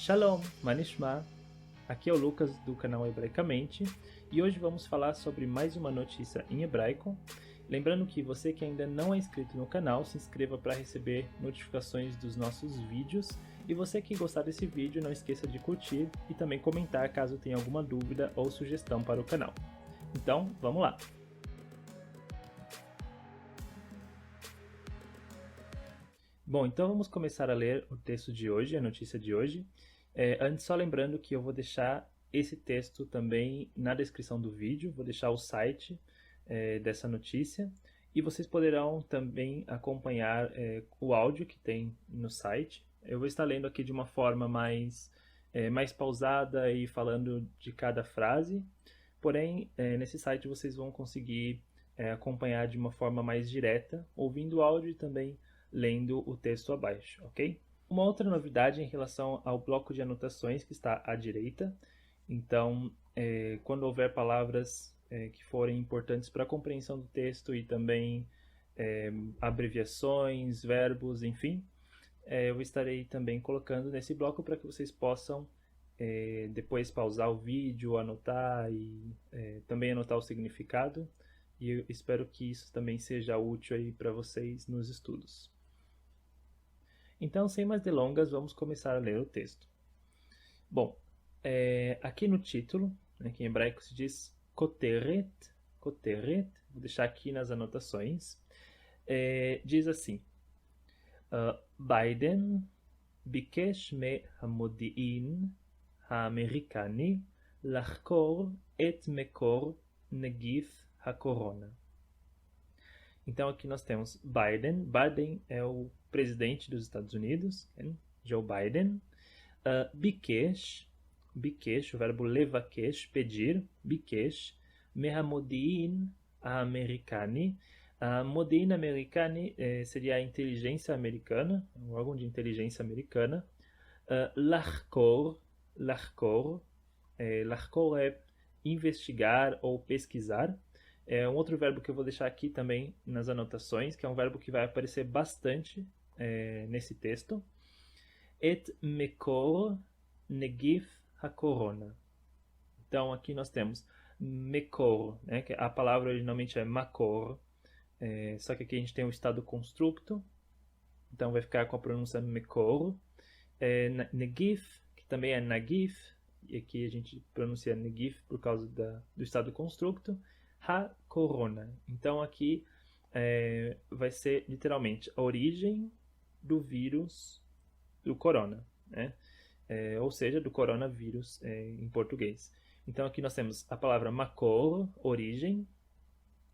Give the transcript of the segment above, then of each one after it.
Shalom, Manishma! Aqui é o Lucas do canal Hebraicamente e hoje vamos falar sobre mais uma notícia em hebraico. Lembrando que você que ainda não é inscrito no canal, se inscreva para receber notificações dos nossos vídeos. E você que gostar desse vídeo, não esqueça de curtir e também comentar caso tenha alguma dúvida ou sugestão para o canal. Então, vamos lá! Bom, então vamos começar a ler o texto de hoje, a notícia de hoje. Antes, só lembrando que eu vou deixar esse texto também na descrição do vídeo, vou deixar o site dessa notícia e vocês poderão também acompanhar o áudio que tem no site. Eu vou estar lendo aqui de uma forma mais pausada e falando de cada frase, porém nesse site vocês vão conseguir acompanhar de uma forma mais direta, ouvindo o áudio e também lendo o texto abaixo, ok? Uma outra novidade em relação ao bloco de anotações que está à direita. Então, quando houver palavras que forem importantes para a compreensão do texto e também abreviações, verbos, enfim, eu estarei também colocando nesse bloco para que vocês possam depois pausar o vídeo, anotar e também anotar o significado. E eu espero que isso também seja útil aí para vocês nos estudos. Então, sem mais delongas, vamos começar a ler o texto. Bom, aqui no título, que em hebraico se diz koteret, vou deixar aqui nas anotações, diz assim: Biden bikesh מהמודיעין האמריקני לחקור את מקור נגיף הקורונה. Então aqui nós temos Biden. Biden é o presidente dos Estados Unidos, Joe Biden. Bikesh, o verbo levakesh, pedir, bikesh, mehamodiin americani. Modiin americani seria a inteligência americana, um órgão de inteligência americana. Lahkor é investigar ou pesquisar. É um outro verbo que eu vou deixar aqui também nas anotações, que é um verbo que vai aparecer bastante nesse texto. Et mekor negif hakorona. Então aqui nós temos mekor, que a palavra originalmente é makor, só que aqui a gente tem o estado constructo, então vai ficar com a pronúncia mekor. Negif, que também é nagif, e aqui a gente pronuncia negif por causa do estado constructo. Ha-corona. Então aqui vai ser literalmente a origem do vírus do corona, ou seja, do coronavírus em português. Então aqui nós temos a palavra makor, origem,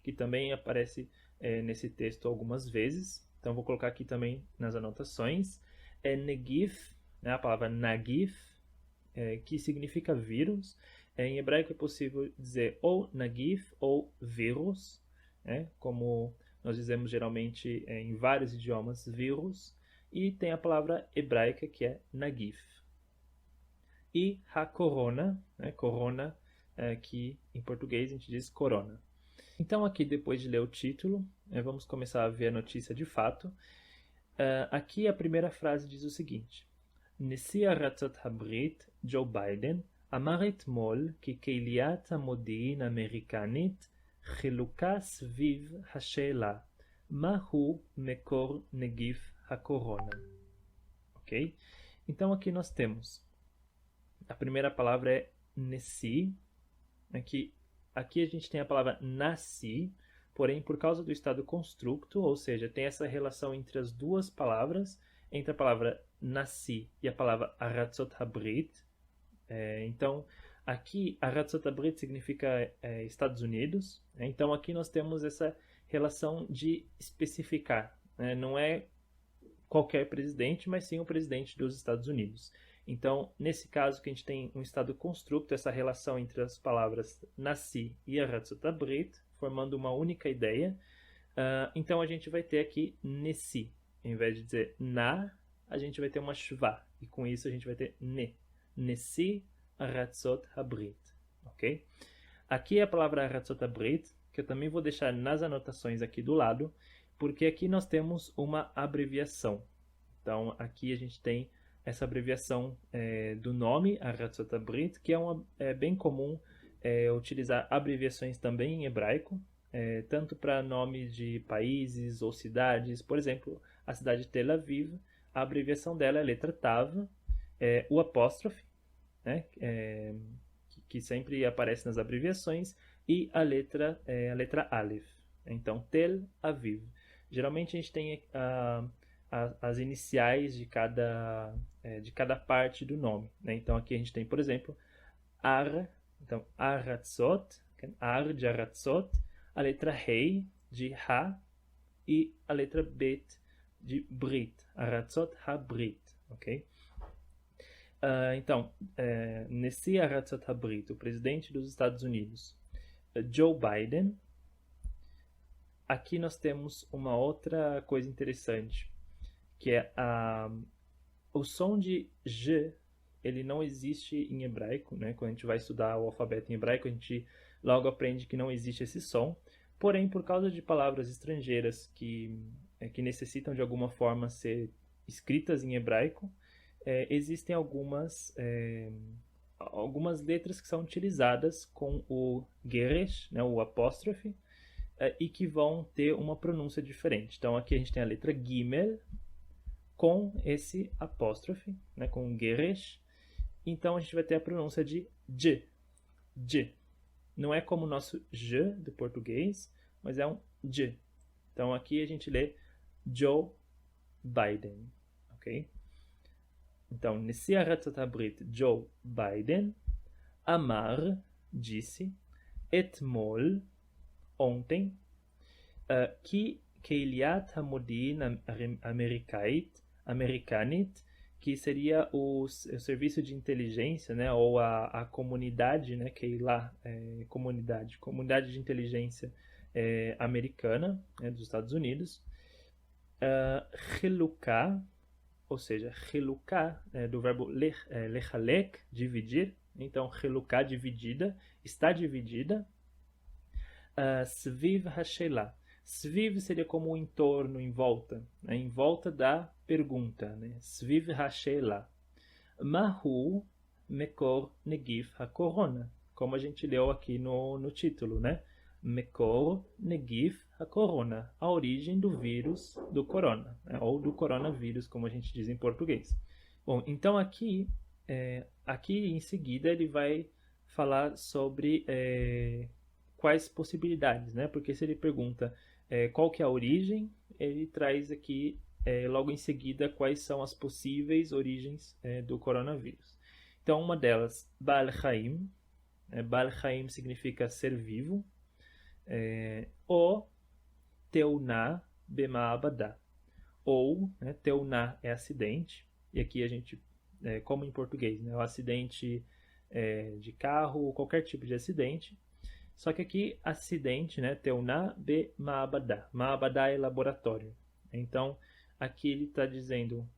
que também aparece nesse texto algumas vezes. Então vou colocar aqui também nas anotações. Negif, a palavra nagif, que significa vírus. Em hebraico é possível dizer ou nagif ou vírus, como nós dizemos geralmente em vários idiomas, vírus, e tem a palavra hebraica que é nagif. E a corona, corona, que em português a gente diz corona. Então aqui, depois de ler o título, vamos começar a ver a notícia de fato. Aqui a primeira frase diz o seguinte: נשיא ארצות הברית, ג'ו ביידן, אמר אתמול כי קהיליית המודיעין האמריקנית חלוקה סביב השאלה מהו מקור נגיף הקורונה. Ok? Então aqui nós temos a primeira palavra é nesi. Aqui a gente tem a palavra nasi, porém por causa do estado constructo, ou seja, tem essa relação entre as duas palavras, entre a palavra nasi e a palavra Aratzot Habrit. Então, aqui Aratzot Habrit significa Estados Unidos. Então, aqui nós temos essa relação de especificar. Não é qualquer presidente, mas sim o presidente dos Estados Unidos. Então, nesse caso que a gente tem um estado constructo, essa relação entre as palavras nasi e Aratzot Habrit, formando uma única ideia. Então, a gente vai ter aqui nesi. Em vez de dizer na, a gente vai ter uma shva. E com isso a gente vai ter ne. Nesi Aratzot Habrit. Ok? Aqui é a palavra Aratzot Habrit, que eu também vou deixar nas anotações aqui do lado, porque aqui nós temos uma abreviação. Então, aqui a gente tem essa abreviação do nome, Aratzot Abrit, que é bem comum utilizar abreviações também em hebraico, tanto para nomes de países ou cidades. Por exemplo, a cidade de Tel Aviv, a abreviação dela é a letra Tav, o apóstrofe, né, que sempre aparece nas abreviações, e a letra Aleph. Então, Tel Aviv. Geralmente a gente tem as iniciais de cada parte do nome, né? Então aqui a gente tem, por exemplo, Ar, então Aratzot, Ar de Aratzot, a letra Rei de Ha e a letra Bet de Brit, Aratzot HaBrit, ok? Então, nesse Aratzot HaBrit, o presidente dos Estados Unidos, Joe Biden, aqui nós temos uma outra coisa interessante, que é o som de J, ele não existe em hebraico, né? Quando a gente vai estudar o alfabeto em hebraico, a gente logo aprende que não existe esse som. Porém, por causa de palavras estrangeiras que necessitam de alguma forma ser escritas em hebraico, existem algumas letras que são utilizadas com o geresh, né, o apóstrofe, e que vão ter uma pronúncia diferente. Então aqui a gente tem a letra Gimel com esse apóstrofe, né, com o geresh. Então a gente vai ter a pronúncia de J. J. Não é como o nosso J do português, mas é um J. Então aqui a gente lê Joe Biden, ok? Então, nesse Aratzot HaBrit, Joe Biden, Amar, disse, Etmol, ontem, que Keiliat HaModin Americanit, que seria o serviço de inteligência, né, ou a comunidade, né, Keilah, comunidade de inteligência americana, né, dos Estados Unidos, Chelukah, ou seja, Chelukah, do verbo lechalek, dividir. Então, Chelukah, dividida, está dividida. Sviv hashelah. Sviv seria como em torno, em volta, né? Em volta da pergunta, né? Sviv hashelah. Mahu mekor negif hakorona, como a gente leu aqui no título, né? Mekor negif hakorona, a origem do vírus do corona, né? Ou do coronavírus, como a gente diz em português. Bom, então aqui em seguida ele vai falar sobre quais possibilidades, né? Porque se ele pergunta qual que é a origem, ele traz aqui logo em seguida quais são as possíveis origens do coronavírus. Então uma delas, Baal Chaim. Baal Chaim significa ser vivo. Ou Teuná Bema'abadá. Ou, né, Teuná é acidente. E aqui a gente, como em português, né, o acidente de carro ou qualquer tipo de acidente. Só que aqui, acidente, né, Teuná Bema'abadá. Ma'abadá é laboratório. Então, aqui ele está dizendo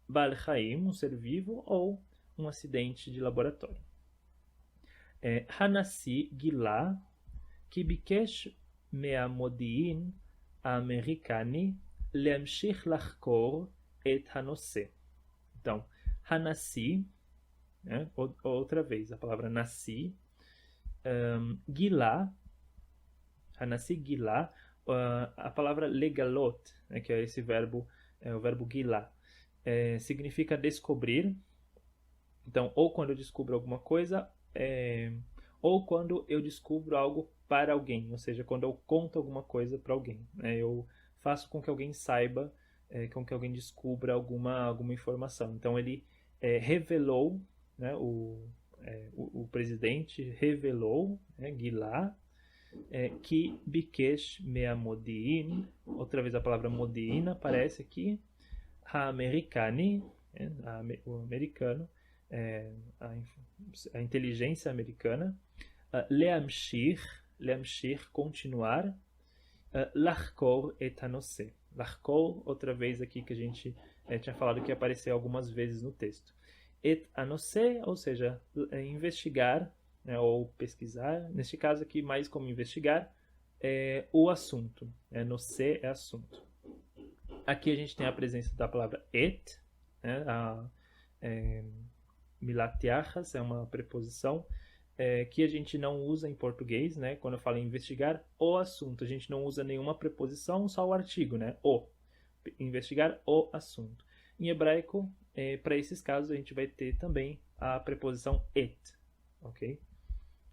Baal Chaim, um ser vivo, ou um acidente de laboratório. Hanassi Gilá, que bikesh מהמודיעין האמריקני להמשיך לחקור את הנושא. Então, Hanassi, né, outra vez, a palavra nasci, Gilá, Hanassi Gilá, a palavra legalot, né, que é esse verbo, o verbo Gilá, significa descobrir. Então, ou quando eu descubro alguma coisa, ou quando eu descubro algo para alguém, ou seja, quando eu conto alguma coisa para alguém, né? Eu faço com que alguém saiba, com que alguém descubra alguma informação. Então ele revelou, né, o presidente revelou, né, Gilá, que bikesh me'amodi'in, outra vez a palavra modi'in aparece aqui, ha'americani, o americano, a inteligência americana, leamshir, continuar, Lachkor et hanosé. Lachkor, outra vez aqui que a gente tinha falado que apareceu algumas vezes no texto. Et hanosé, ou seja, investigar, né, ou pesquisar, neste caso aqui mais como investigar, o assunto. Nosé é assunto. Aqui a gente tem a presença da palavra et, né, milat yachas é uma preposição que a gente não usa em português, né? Quando eu falo em investigar o assunto, a gente não usa nenhuma preposição, só o artigo, né? O. Investigar o assunto. Em hebraico, para esses casos, a gente vai ter também a preposição et, ok?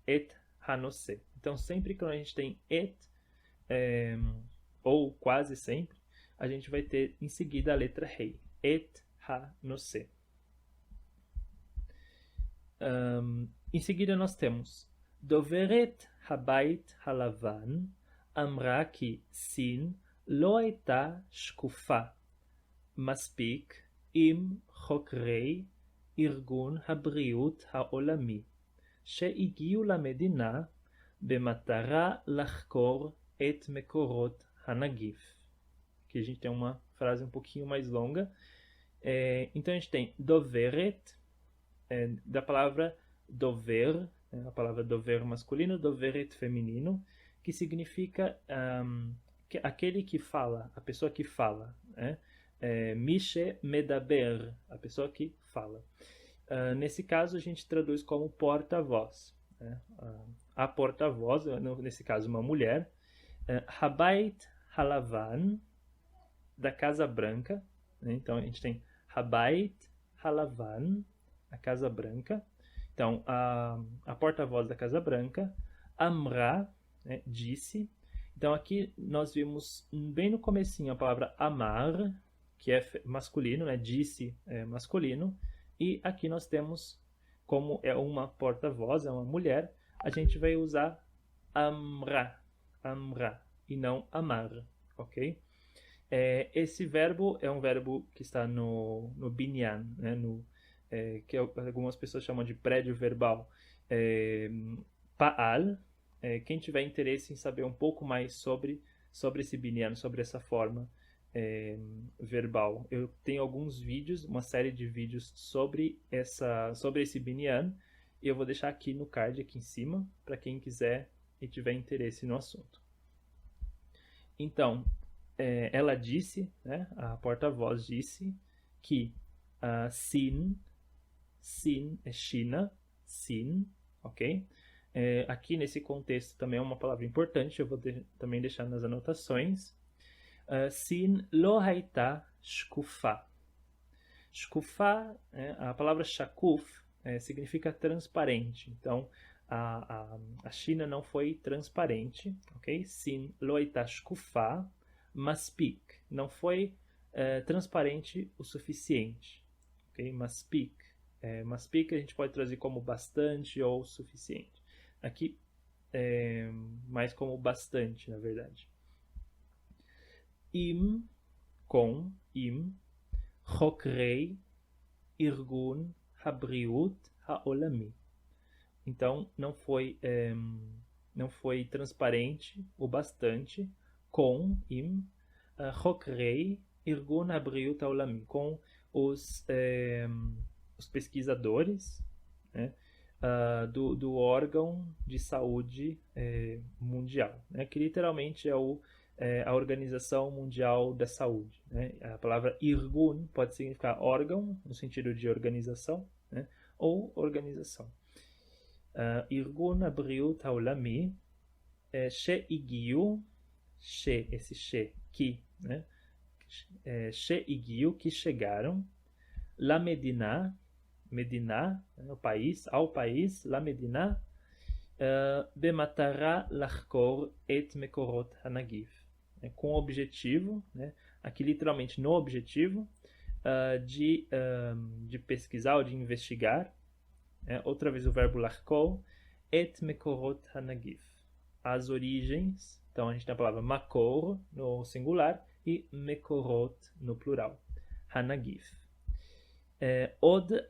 Et hanose. Então, sempre que a gente tem et, ou quase sempre, a gente vai ter em seguida a letra rei. Et hanose. Em seguida nós temos Doveret Habayit Halavan אמרה כי סין לא הייתה שקופה מספיק עם חוקרי ארגון הבריאות העולמי שהגיעו למדינה במטרה לחקור את מקורות הנגיף. Aqui a gente tem uma frase um pouquinho mais longa. Então a gente tem Doveret, da palavra dover, a palavra dover masculino, doveret feminino, que significa aquele que fala, a pessoa que fala, Mishe medaber, a pessoa que fala. Nesse caso a gente traduz como porta-voz, a porta-voz, nesse caso uma mulher, Habayit Halavan, da Casa Branca, então a gente tem Habayit Halavan, a Casa Branca. Então, a porta-voz da Casa Branca, Amra, disse. Então, aqui nós vimos bem no comecinho a palavra amar, que é masculino, disse é masculino. E aqui nós temos, como é uma porta-voz, é uma mulher, a gente vai usar amra, e não amar, ok? Esse verbo é um verbo que está no binyan, que algumas pessoas chamam de prédio verbal, Pa'al. Quem tiver interesse em saber um pouco mais sobre esse binyan, sobre essa forma verbal, eu tenho alguns vídeos, uma série de vídeos sobre esse binyan, e eu vou deixar aqui no card, aqui em cima, para quem quiser e tiver interesse no assunto. Então, ela disse, a porta-voz disse, que Sin é China, Sin, ok? Aqui nesse contexto também é uma palavra importante, eu vou também deixar nas anotações. Sin lo haita shkufa. Shkufa, a palavra shakuf significa transparente. Então, a China não foi transparente, ok? Sin lo haita shkufa, maspik. Não foi transparente o suficiente, ok? Maspik. Maspik a gente pode traduzir como bastante ou suficiente. Aqui, mais como bastante, na verdade. Com im, chokrei, irgun, habriut, haolami. Então, não foi transparente o bastante com im, chokrei, irgun, habriut, haolami. Com os pesquisadores, do órgão de saúde mundial, que literalmente é a Organização Mundial da Saúde. A palavra irgun pode significar órgão, no sentido de organização, ou organização. Irgun Abriut Haolami, She'igiu, esse she, que, She'igiu, que chegaram, La Medina, o país, ao país, La Medina, Bematara Lachkor et Mekorot Hanagif. Com o objetivo, aqui literalmente no objetivo, de pesquisar ou de investigar, outra vez o verbo lachkor, et Mekorot Hanagif. As origens, então a gente tem a palavra makor no singular e Mekorot no plural. Hanagif. Od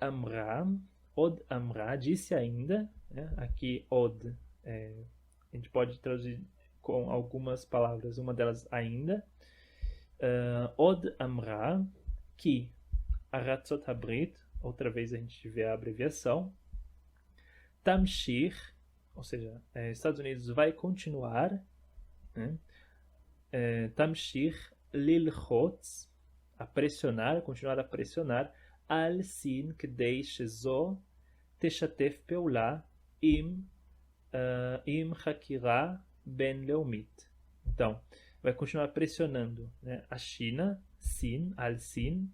Amra, disse ainda, aqui Od, a gente pode traduzir com algumas palavras, uma delas ainda, Od Amra, que Aratzot Habrit, outra vez a gente vê a abreviação, Tamshir, ou seja, Estados Unidos vai continuar, Tamshir Lilchotz, a pressionar, continuar a pressionar, על סין כדי שזו תשתף פעולה עם חקירה בינלאומית. Então, vai continuar pressionando, né, a China, Sin, al Sin,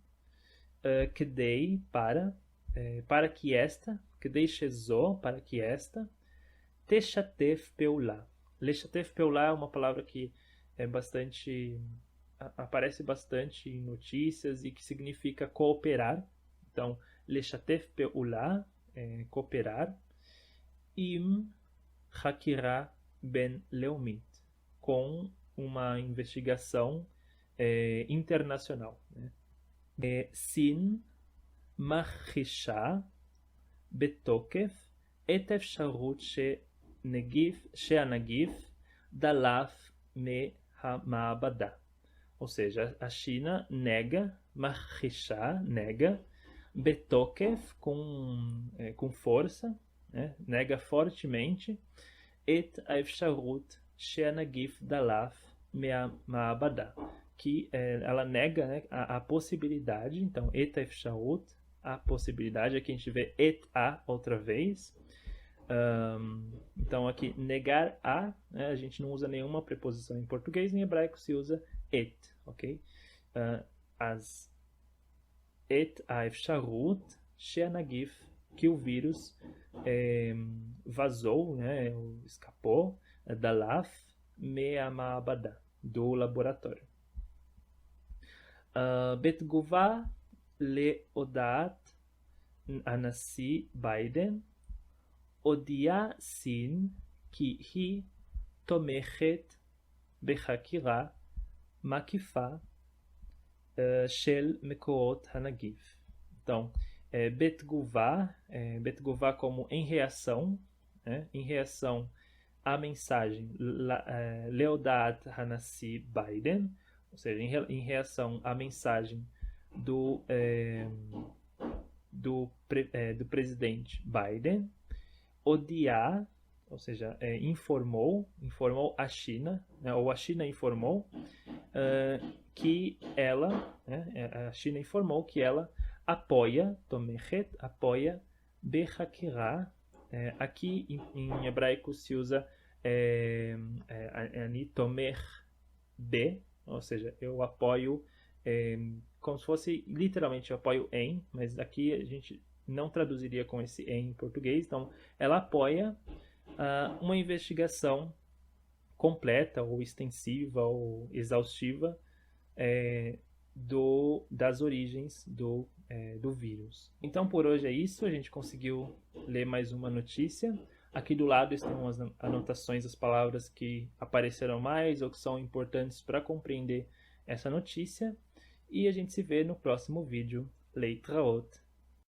כדי, para que esta, כדי שזו, para que esta, תשתף פעולה. לשתף פעולה é uma palavra que é bastante, aparece bastante em notícias e que significa cooperar. Então, לשתף פעולה, cooperar, עם חקירה בין-לאומית, com uma investigação internacional. סין מכחישה בתוקף את האפשרות שהנגיף דלף מהמעבדה. Ou seja, a China nega, מכחישה, nega, בתוקף, com força, né? Nega fortemente, את האפשרות שהנגיף דלף מהמעבדה, que ela nega, né, a possibilidade. Então, et האפשרות, a possibilidade, aqui a gente vê et a outra vez. Então aqui negar a, né, a gente não usa nenhuma preposição em português, em hebraico se usa et, ok? As et האפשרות שהנגיף, que o vírus vazou, né, escapou, דלף מהמעבדה, do laboratório. בתגובה להודעת הנשיא ביידן, הודיעה סין כי היא תומכת בחקירה מקיפה של מקורות הנגיף. Então, בתגובה como em reação, né? Em reação à mensagem להודעת הנשיא ביידן, ou seja, em reação à mensagem do presidente Biden, odiar, ou seja, informou a China, né, ou a China informou que ela, né, a China informou que ela apoia, tomechet, apoia, behakirá. Aqui em hebraico se usa ani tomech be, ou seja, eu apoio, como se fosse literalmente eu apoio em, mas aqui a gente não traduziria com esse em português. Então, ela apoia uma investigação completa ou extensiva ou exaustiva das origens do vírus. Então, por hoje é isso. A gente conseguiu ler mais uma notícia. Aqui do lado estão as anotações das palavras que apareceram mais ou que são importantes para compreender essa notícia. E a gente se vê no próximo vídeo. Leitraot.